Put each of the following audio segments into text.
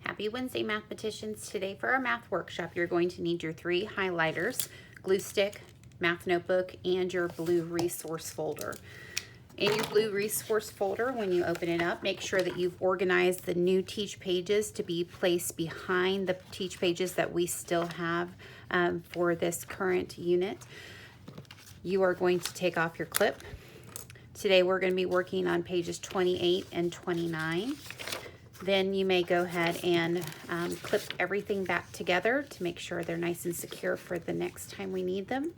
Happy Wednesday, mathematicians. Today for our math workshop, you're going to need your 3 highlighters, glue stick, math notebook, and your blue resource folder. In your blue resource folder, when you open it up, make sure that you've organized the new teach pages to be placed behind the teach pages that we still have for this current unit. You are going to take off your clip. Today we're going to be working on pages 28 and 29. Then you may go ahead and clip everything back together to make sure they're nice and secure for the next time we need them.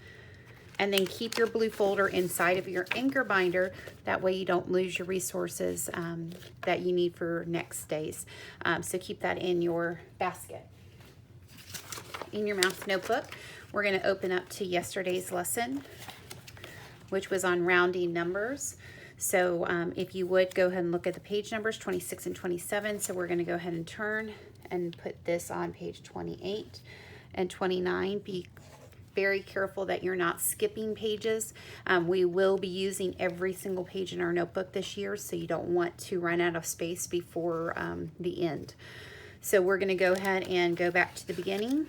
And then keep your blue folder inside of your anchor binder. That way you don't lose your resources that you need for next days. So keep that in your basket. In your math notebook, we're going to open up to yesterday's lesson, which was on rounding numbers. So if you would go ahead and look at the page numbers 26 and 27. So we're going to go ahead and turn and put this on page 28 and 29. Be very careful that you're not skipping pages. We will be using every single page in our notebook this year, so you don't want to run out of space before the end. So we're going to go ahead and go back to the beginning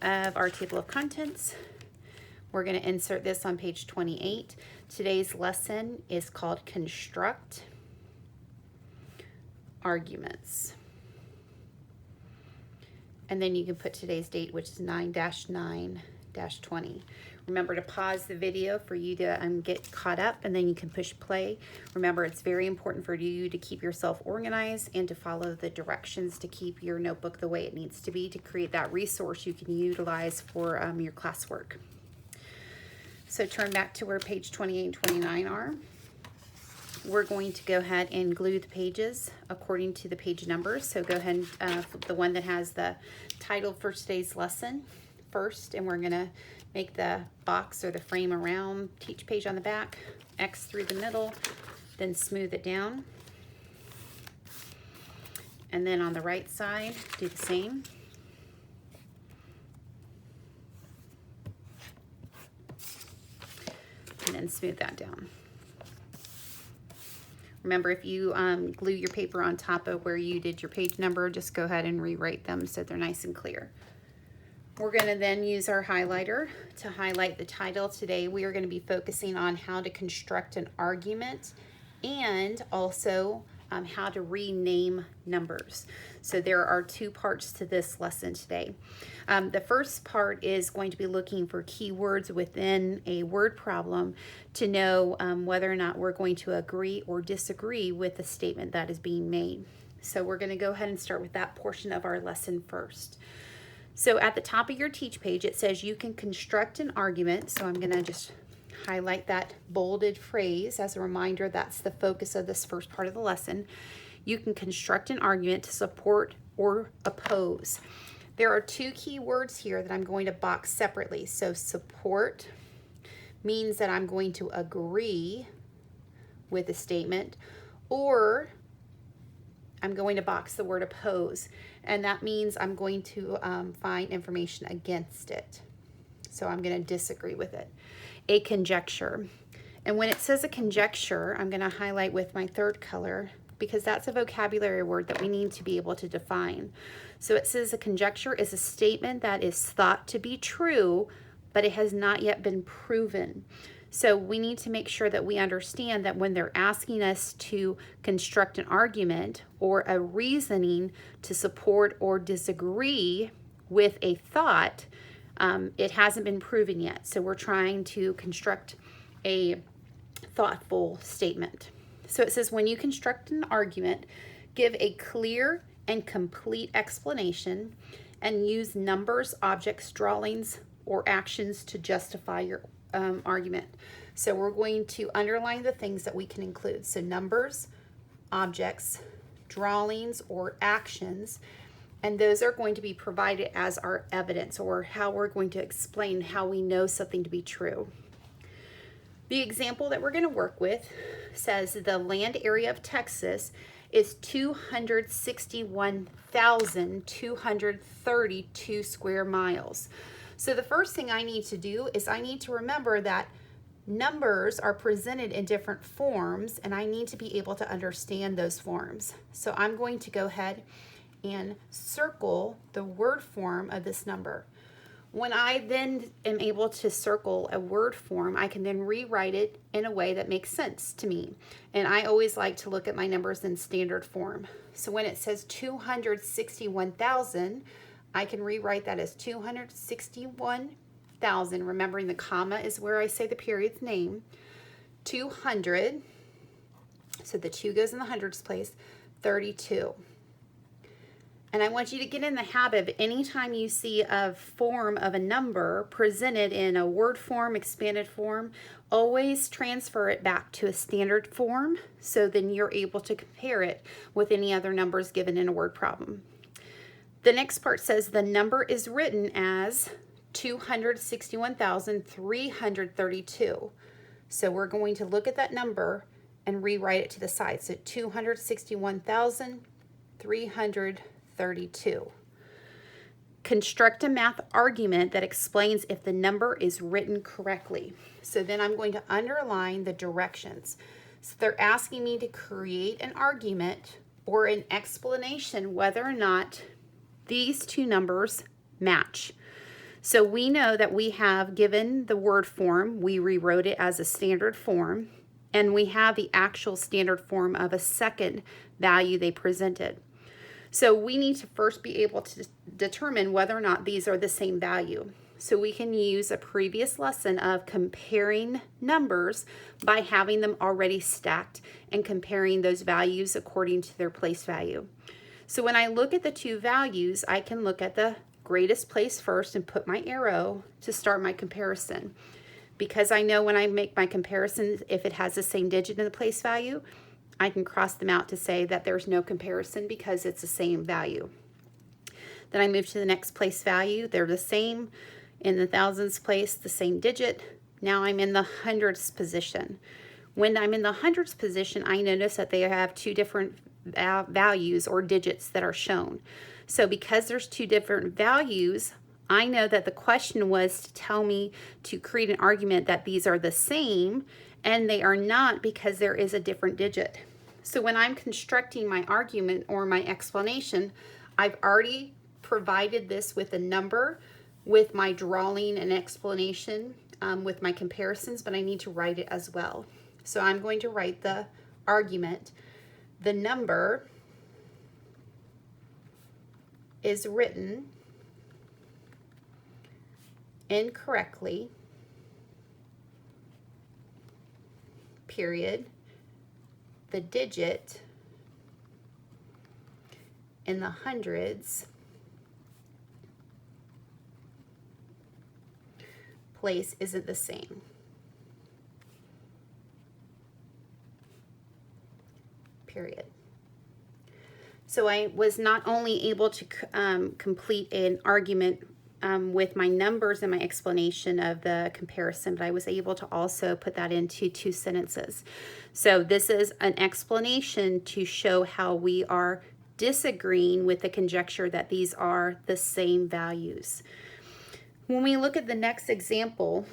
of our table of contents. We're going to insert this on page 28. Today's lesson is called Construct Arguments. And then you can put today's date, which is 9-9-20. Remember to pause the video for you to get caught up, and then you can push play. Remember, it's very important for you to keep yourself organized and to follow the directions to keep your notebook the way it needs to be to create that resource you can utilize for your classwork. So turn back to where page 28 and 29 are. We're going to go ahead and glue the pages according to the page numbers. So go ahead and flip the one that has the title for today's lesson first, and we're going to make the box or the frame around teach page on the back, X through the middle, then smooth it down. And then on the right side, do the same. And then smooth that down. Remember, if you glue your paper on top of where you did your page number, just go ahead and rewrite them so they're nice and clear. We're going to then use our highlighter to highlight the title. Today we are going to be focusing on how to construct an argument and also how to rename numbers. So there are 2 parts to this lesson today. The first part is going to be looking for keywords within a word problem to know whether or not we're going to agree or disagree with the statement that is being made. So we're going to go ahead and start with that portion of our lesson first. So at the top of your teach page, it says you can construct an argument. So I'm going to just highlight that bolded phrase as a reminder that's the focus of this first part of the lesson. You can construct an argument to support or oppose. There are 2 key words here that I'm going to box separately. So support means that I'm going to agree with a statement, or I'm going to box the word oppose, and that means I'm going to find information against it. So I'm going to disagree with it. A conjecture. And when it says a conjecture, I'm going to highlight with my 3rd color because that's a vocabulary word that we need to be able to define. So it says a conjecture is a statement that is thought to be true, but it has not yet been proven. So we need to make sure that we understand that when they're asking us to construct an argument or a reasoning to support or disagree with a thought, it hasn't been proven yet. So we're trying to construct a thoughtful statement. So it says when you construct an argument, give a clear and complete explanation and use numbers, objects, drawings, or actions to justify your argument. So we're going to underline the things that we can include. So numbers, objects, drawings, or actions, and those are going to be provided as our evidence or how we're going to explain how we know something to be true. The example that we're going to work with says the land area of Texas is 261,232 square miles. So the first thing I need to do is I need to remember that numbers are presented in different forms, and I need to be able to understand those forms. So I'm going to go ahead and circle the word form of this number. When I then am able to circle a word form, I can then rewrite it in a way that makes sense to me. And I always like to look at my numbers in standard form. So when it says 261,000, I can rewrite that as 261,000, remembering the comma is where I say the period's name, 200, so the 2 goes in the hundreds place, 32. And I want you to get in the habit of anytime you see a form of a number presented in a word form, expanded form, always transfer it back to a standard form so then you're able to compare it with any other numbers given in a word problem. The next part says the number is written as 261,332. So we're going to look at that number and rewrite it to the side. So 261,332. Construct a math argument that explains if the number is written correctly. So then I'm going to underline the directions. So they're asking me to create an argument or an explanation whether or not these two numbers match. So we know that we have given the word form, we rewrote it as a standard form, and we have the actual standard form of a second value they presented. So we need to first be able to determine whether or not these are the same value. So we can use a previous lesson of comparing numbers by having them already stacked and comparing those values according to their place value. So when I look at the two values, I can look at the greatest place first and put my arrow to start my comparison. Because I know when I make my comparisons, if it has the same digit in the place value, I can cross them out to say that there's no comparison because it's the same value. Then I move to the next place value. They're the same. In the thousands place, the same digit. Now I'm in the hundreds position. When I'm in the hundreds position, I notice that they have two different values or digits that are shown. So because there's two different values, I know that the question was to tell me to create an argument that these are the same, and they are not because there is a different digit. So when I'm constructing my argument or my explanation, I've already provided this with a number, with my drawing and explanation, with my comparisons, but I need to write it as well. So I'm going to write the argument. The number is written incorrectly, period. The digit in the hundreds place isn't the same. Period. So I was not only able to complete an argument with my numbers and my explanation of the comparison, but I was able to also put that into two sentences. So this is an explanation to show how we are disagreeing with the conjecture that these are the same values. When we look at the next example,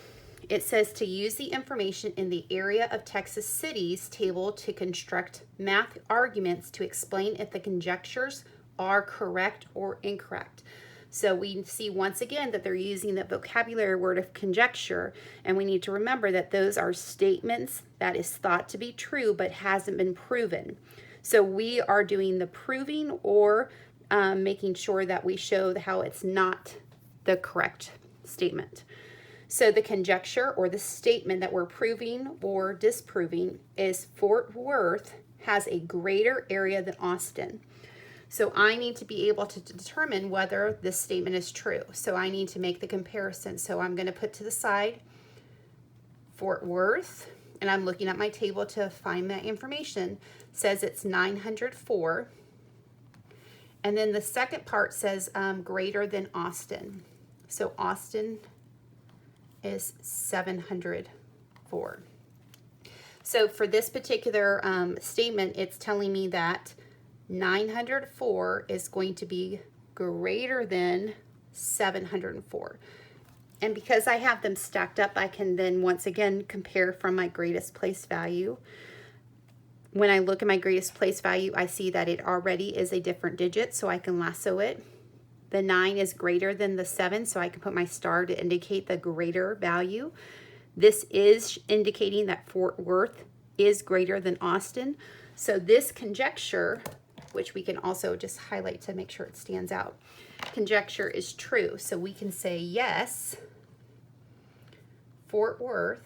it says to use the information in the area of Texas cities table to construct math arguments to explain if the conjectures are correct or incorrect. So we see once again that they're using the vocabulary word of conjecture, and we need to remember that those are statements that is thought to be true but hasn't been proven. So we are doing the proving or making sure that we show how it's not the correct statement. So the conjecture or the statement that we're proving or disproving is Fort Worth has a greater area than Austin. So I need to be able to determine whether this statement is true. So I need to make the comparison. So I'm going to put to the side Fort Worth, and I'm looking at my table to find that information. It says it's 904. And then the second part says greater than Austin. So Austin is 704. So for this particular statement, it's telling me that 904 is going to be greater than 704. And because I have them stacked up, I can then once again compare from my greatest place value. when I look at my greatest place value, I see that it already is a different digit, so I can lasso it. The 9 is greater than the 7, so I can put my star to indicate the greater value. This is indicating that Fort Worth is greater than Austin. So this conjecture, which we can also just highlight to make sure it stands out, conjecture is true. So we can say, yes, Fort Worth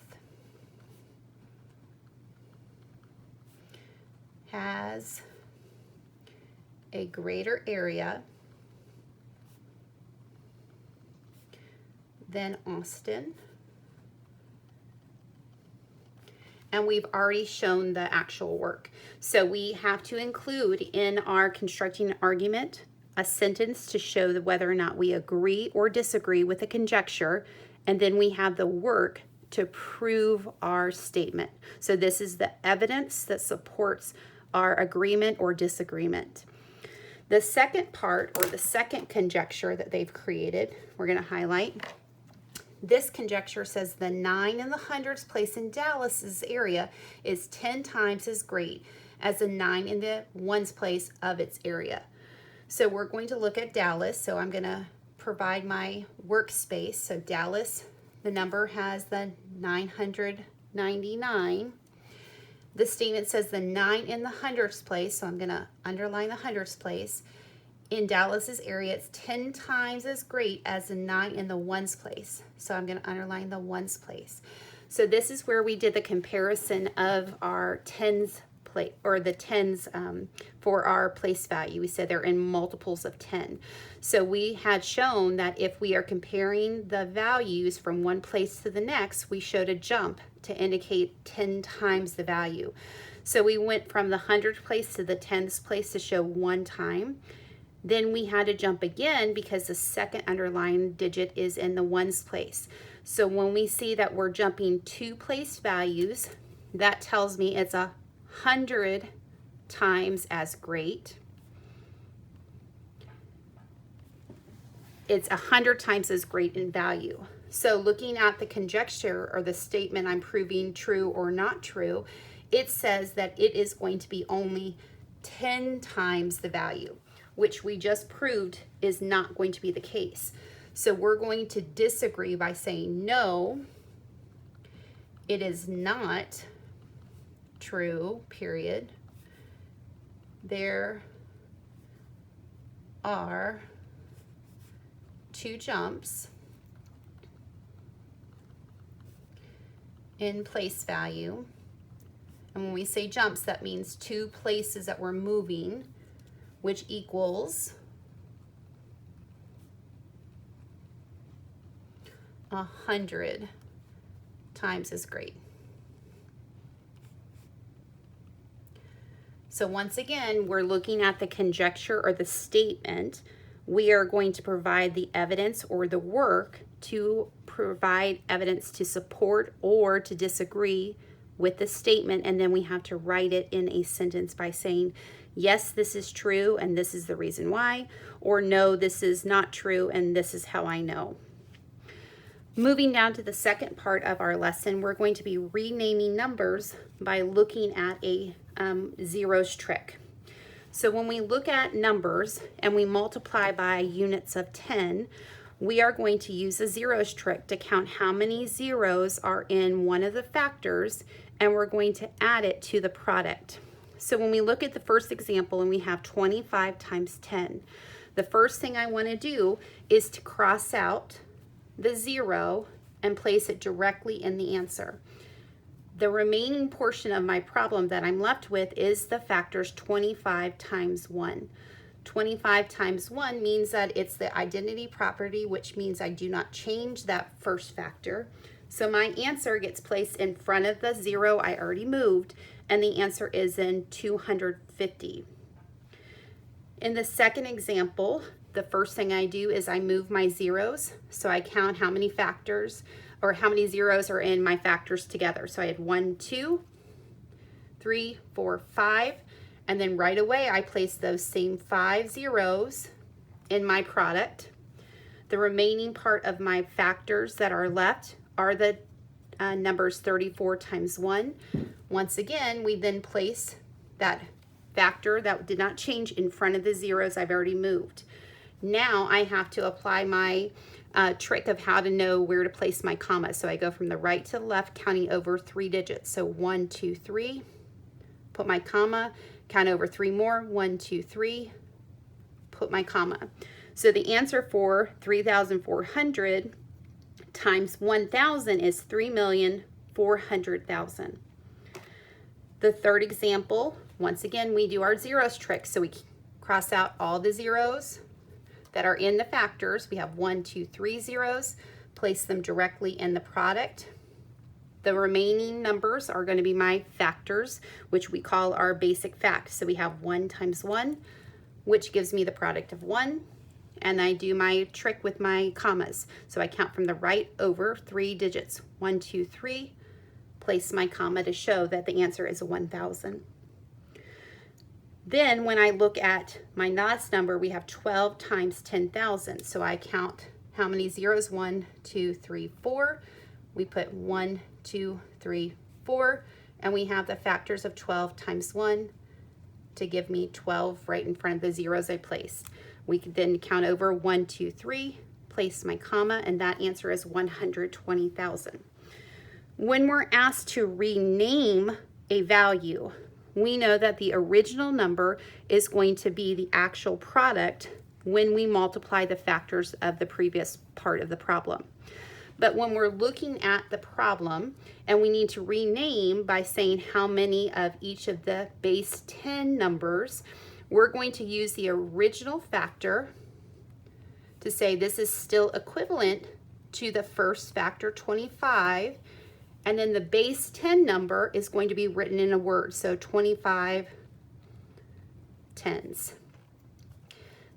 has a greater area than Austin. And we've already shown the actual work. So we have to include in our constructing an argument a sentence to show whether or not we agree or disagree with a conjecture, and then we have the work to prove our statement. So this is the evidence that supports our agreement or disagreement. The second part, or the second conjecture that they've created, we're going to highlight. This conjecture says the 9 in the hundreds place in Dallas's area is 10 times as great as the 9 in the ones place of its area. So we're going to look at Dallas. So I'm going to provide my workspace. So Dallas, the number has the 999. The statement says the 9 in the hundreds place, so I'm going to underline the hundreds place. In Dallas's area, it's 10 times as great as the 9 in the ones place. So I'm going to underline the ones place. So this is where we did the comparison of our tens place, or the tens for our place value. We said they're in multiples of 10. So we had shown that if we are comparing the values from one place to the next, we showed a jump to indicate 10 times the value. So we went from the hundredth place to the tens place to show 1 time. Then we had to jump again because the second underlined digit is in the ones place. So when we see that we're jumping 2 place values, that tells me it's 100 times as great. It's 100 times as great in value. So looking at the conjecture or the statement I'm proving true or not true, it says that it is going to be only 10 times the value, which we just proved is not going to be the case. So we're going to disagree by saying, no, it is not true, period. There are 2 jumps in place value. And when we say jumps, that means 2 places that we're moving, which equals 100 times as great. So once again, we're looking at the conjecture or the statement. We are going to provide the evidence or the work to provide evidence to support or to disagree with the statement, and then we have to write it in a sentence by saying, yes, this is true and this is the reason why, or no, this is not true and this is how I know. Moving down to the second part of our lesson, we're going to be renaming numbers by looking at a zeros trick. So when we look at numbers and we multiply by units of 10, we are going to use a zeros trick to count how many zeros are in one of the factors, and we're going to add it to the product. So when we look at the first example and we have 25 times 10, the first thing I want to do is to cross out the 0 and place it directly in the answer. The remaining portion of my problem that I'm left with is the factors 25 times 1. 25 times 1 means that it's the identity property, which means I do not change that first factor. So my answer gets placed in front of the 0 I already moved, and the answer is in 250. In the second example, the first thing I do is I move my zeros. So I count how many factors or how many zeros are in my factors together. So I had 1, 2, 3, 4, 5. And then right away, I place those same 5 zeros in my product. The remaining part of my factors that are left are the numbers 34 times 1. Once again, we then place that factor that did not change in front of the zeros I've already moved. Now I have to apply my trick of how to know where to place my comma. So I go from the right to the left, counting over 3 digits. So 1, 2, 3, put my comma, count over 3 more, 1, 2, 3, put my comma. So the answer for 3,400 times 1,000 is 3,400,000. The third example, once again, we do our zeros trick. So we cross out all the zeros that are in the factors. We have 1, 2, 3 zeros, place them directly in the product. The remaining numbers are going to be my factors, which we call our basic fact. So we have 1 times 1, which gives me the product of 1. And I do my trick with my commas. So I count from the right over 3 digits. 1, 2, 3, place my comma to show that the answer is 1,000. Then when I look at my last number, we have 12 times 10,000. So I count how many zeros? 1, 2, 3, 4. We put 1, 2, 3, 4, and we have the factors of 12 times 1 to give me 12 right in front of the zeros I placed. We can then count over 1, 2, 3, place my comma, and that answer is 120,000. When we're asked to rename a value, we know that the original number is going to be the actual product when we multiply the factors of the previous part of the problem. But when we're looking at the problem and we need to rename by saying how many of each of the base 10 numbers, we're going to use the original factor to say this is still equivalent to the first factor, 25, and then the base 10 number is going to be written in a word, so 25 tens.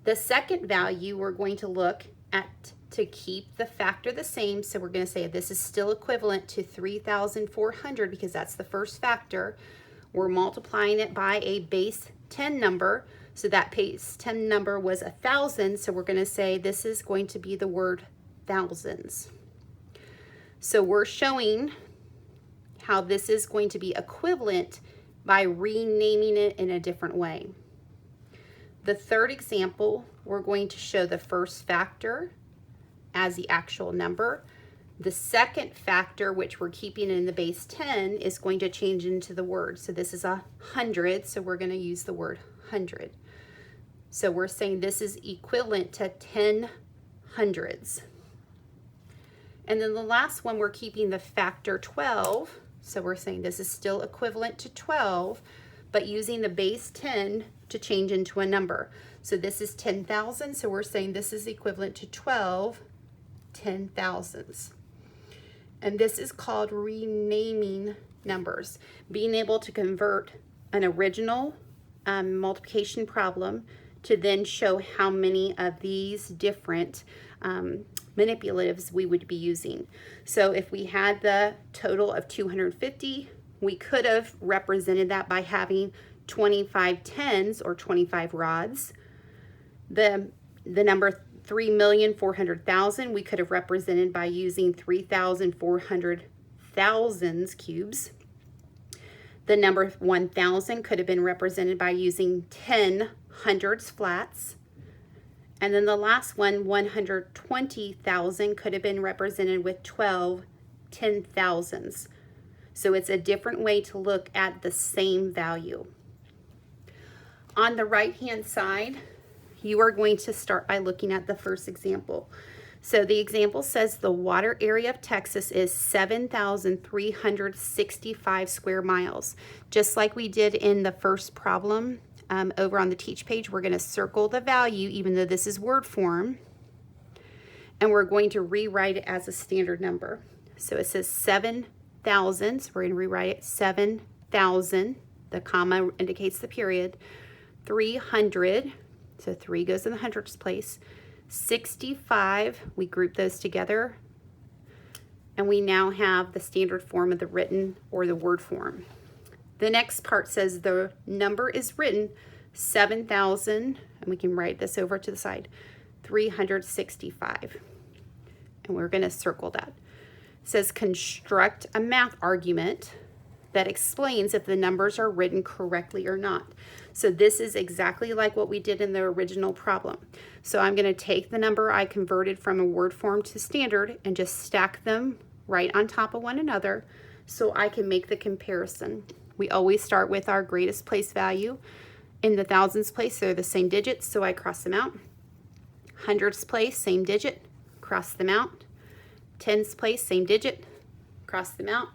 The second value we're going to look at to keep the factor the same, so we're going to say this is still equivalent to 3,400 because that's the first factor. We're multiplying it by a base 10 number, so that base 10 number was 1,000, so we're going to say this is going to be the word thousands. So we're showing how this is going to be equivalent by renaming it in a different way. The third example, we're going to show the first factor as the actual number. The second factor, which we're keeping in the base 10, is going to change into the word. So this is 100, so we're going to use the word 100. So we're saying this is equivalent to 10 hundreds. And then the last one, we're keeping the factor 12. So we're saying this is still equivalent to 12, but using the base 10 to change into a number. So this is 10,000, so we're saying this is equivalent to 12 10,000s. And this is called renaming numbers, being able to convert an original multiplication problem to then show how many of these different manipulatives we would be using. So if we had the total of 250, we could have represented that by having 25 tens or 25 rods. The number 3,400,000 we could have represented by using 3,400 thousands cubes. The number 1,000 could have been represented by using 10 hundreds flats. And then the last one, 120,000, could have been represented with 12 10,000s. So it's a different way to look at the same value. On the right-hand side, you are going to start by looking at the first example. So the example says the water area of Texas is 7,365 square miles. Just like we did in the first problem, over on the teach page, we're going to circle the value, even though this is word form, and we're going to rewrite it as a standard number. So it says 7,000, so we're going to rewrite it 7,000. The comma indicates the period. 300, so 3 goes in the hundreds place. 65, we group those together, and we now have the standard form of the written or the word form. The next part says the number is written 7,000, and we can write this over to the side, 365, and we're going to circle that. It says construct a math argument that explains if the numbers are written correctly or not. So this is exactly like what we did in the original problem. So I'm going to take the number I converted from a word form to standard and just stack them right on top of one another so I can make the comparison. We always start with our greatest place value. In the thousands place, they're the same digits, so I cross them out. Hundreds place, same digit, cross them out. Tens place, same digit, cross them out.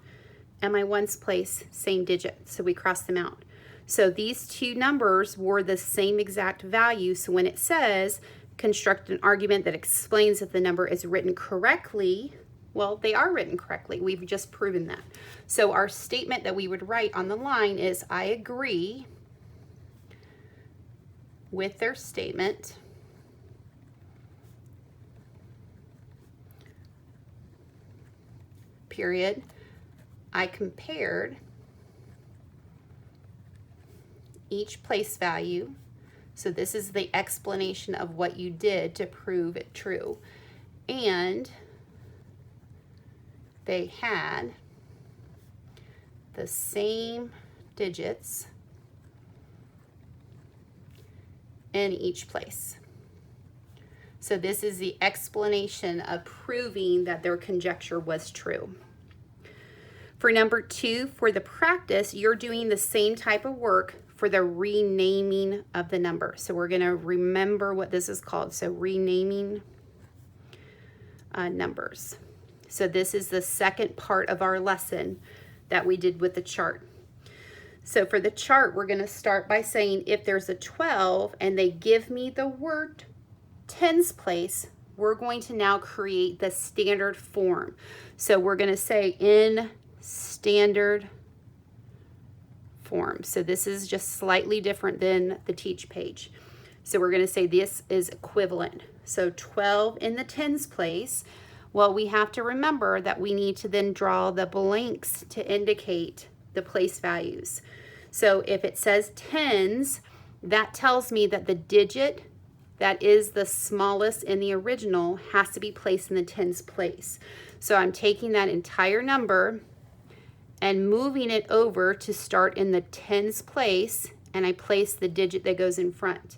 And my ones place, same digit, so we cross them out. So these two numbers were the same exact value, so when it says construct an argument that explains if the number is written correctly, well, they are written correctly. We've just proven that. So our statement that we would write on the line is, I agree with their statement period. I compared each place value. So this is the explanation of what you did to prove it true. And they had the same digits in each place. So this is the explanation of proving that their conjecture was true. For number 2, for the practice, you're doing the same type of work for the renaming of the number. So we're going to remember what this is called. So renaming numbers. So this is the second part of our lesson that we did with the chart. So for the chart, we're going to start by saying if there's a 12 and they give me the word tens place, we're going to now create the standard form. So we're going to say in standard form. So this is just slightly different than the teach page. So we're going to say this is equivalent. So 12 in the tens place. Well, we have to remember that we need to then draw the blanks to indicate the place values. So if it says tens, that tells me that the digit that is the smallest in the original has to be placed in the tens place. So I'm taking that entire number and moving it over to start in the tens place, and I place the digit that goes in front.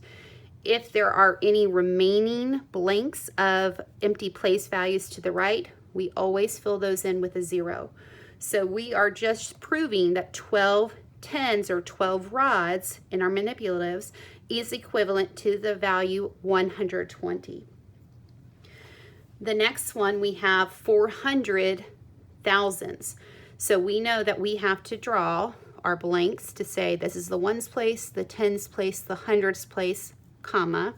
If there are any remaining blanks of empty place values to the right, we always fill those in with a 0. So we are just proving that 12 tens or 12 rods in our manipulatives is equivalent to the value 120. The next one, we have 400 thousands. So we know that we have to draw our blanks to say this is the ones place, the tens place, the hundreds place, comma,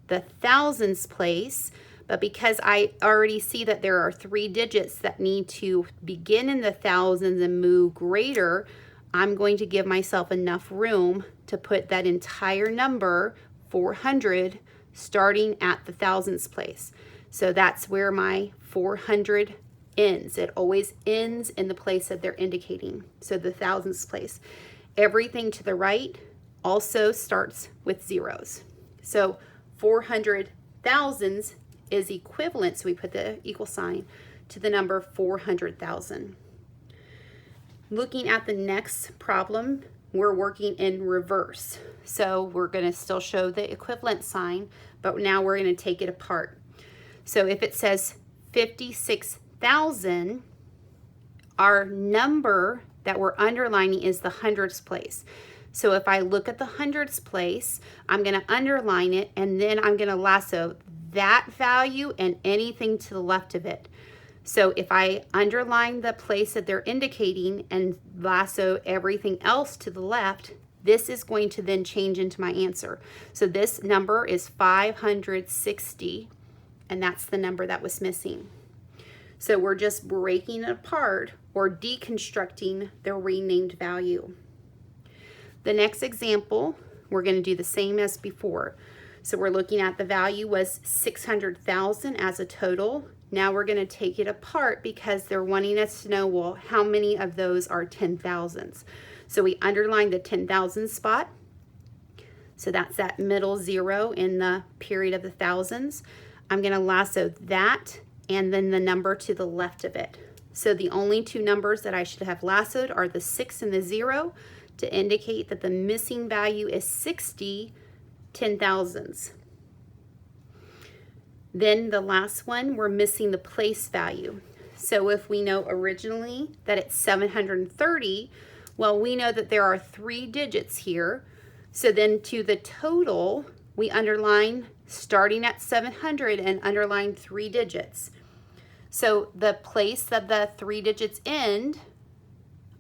the thousands place. But because I already see that there are 3 digits that need to begin in the thousands and move greater, I'm going to give myself enough room to put that entire number, 400, starting at the thousands place. So that's where my 400 ends. It always ends in the place that they're indicating. So the thousands place. Everything to the right also starts with zeros. So 400 thousands is equivalent, so we put the equal sign, to the number 400,000. Looking at the next problem, we're working in reverse. So we're going to still show the equivalent sign, but now we're going to take it apart. So if it says 56,000, our number that we're underlining is the hundreds place. So if I look at the hundreds place, I'm going to underline it, and then I'm going to lasso that value and anything to the left of it. So if I underline the place that they're indicating and lasso everything else to the left, this is going to then change into my answer. So this number is 560, and that's the number that was missing. So we're just breaking it apart or deconstructing the renamed value. The next example, we're going to do the same as before. So we're looking at the value was 600,000 as a total. Now we're going to take it apart because they're wanting us to know, well, how many of those are 10,000s? So we underline the 10,000 spot. So that's that middle 0 in the period of the thousands. I'm going to lasso that and then the number to the left of it. So the only two numbers that I should have lassoed are the 6 and the 0 to indicate that the missing value is 60 10,000ths. Then the last one, we're missing the place value. So if we know originally that it's 730, well, we know that there are 3 digits here. So then to the total, we underline starting at 700 and underline 3 digits. So the place that the 3 digits end,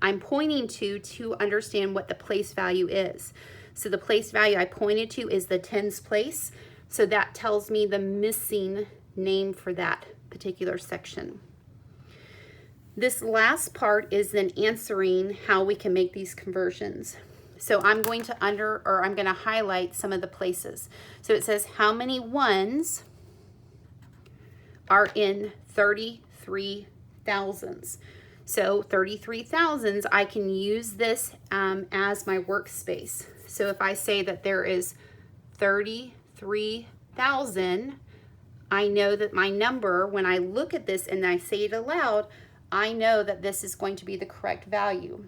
I'm pointing to understand what the place value is. So the place value I pointed to is the tens place. So that tells me the missing name for that particular section. This last part is then answering how we can make these conversions. So I'm going to highlight some of the places. So it says how many ones are in 33 thousandths. So 33 thousandths, I can use this as my workspace. So if I say that there is 33,000, I know that my number, when I look at this and I say it aloud, I know that this is going to be the correct value.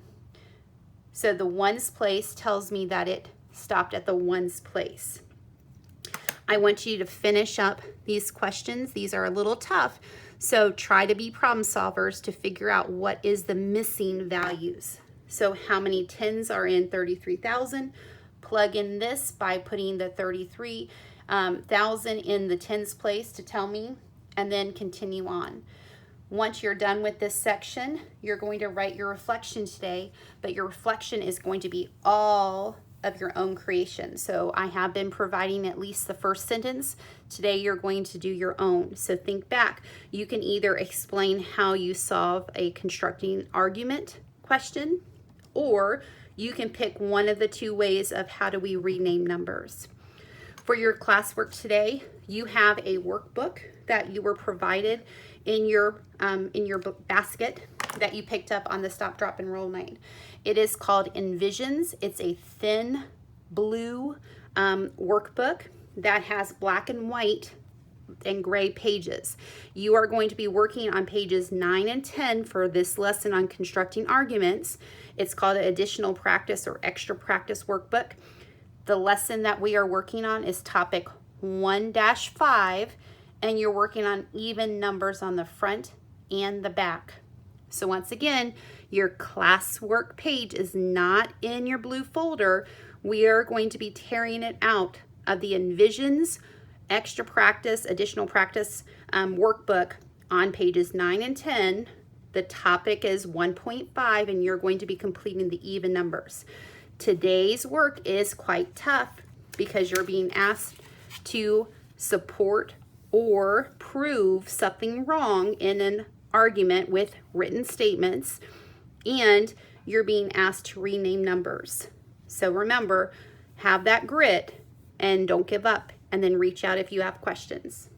So the ones place tells me that it stopped at the ones place. I want you to finish up these questions. These are a little tough, so try to be problem solvers to figure out what is the missing values. So how many tens are in 33,000? Plug in this by putting the 33,000 in the tens place to tell me, and then continue on. Once you're done with this section, you're going to write your reflection today, but your reflection is going to be all of your own creation. So I have been providing at least the first sentence. Today you're going to do your own. So think back. You can either explain how you solve a constructing argument question, or you can pick one of the 2 ways of how do we rename numbers. For your classwork today, you have a workbook that you were provided in your basket that you picked up on the Stop, Drop, and Roll night. It is called Envisions. It's a thin blue workbook that has black and white and gray pages. You are going to be working on pages 9 and 10 for this lesson on constructing arguments. It's called an additional practice or extra practice workbook. The lesson that we are working on is topic 1-5, and you're working on even numbers on the front and the back. So once again, your classwork page is not in your blue folder. We are going to be tearing it out of the Envisions extra practice, additional practice workbook on pages 9 and 10. The topic is 1.5, and you're going to be completing the even numbers. Today's work is quite tough because you're being asked to support or prove something wrong in an argument with written statements, and you're being asked to rename numbers. So remember, have that grit and don't give up, and then reach out if you have questions.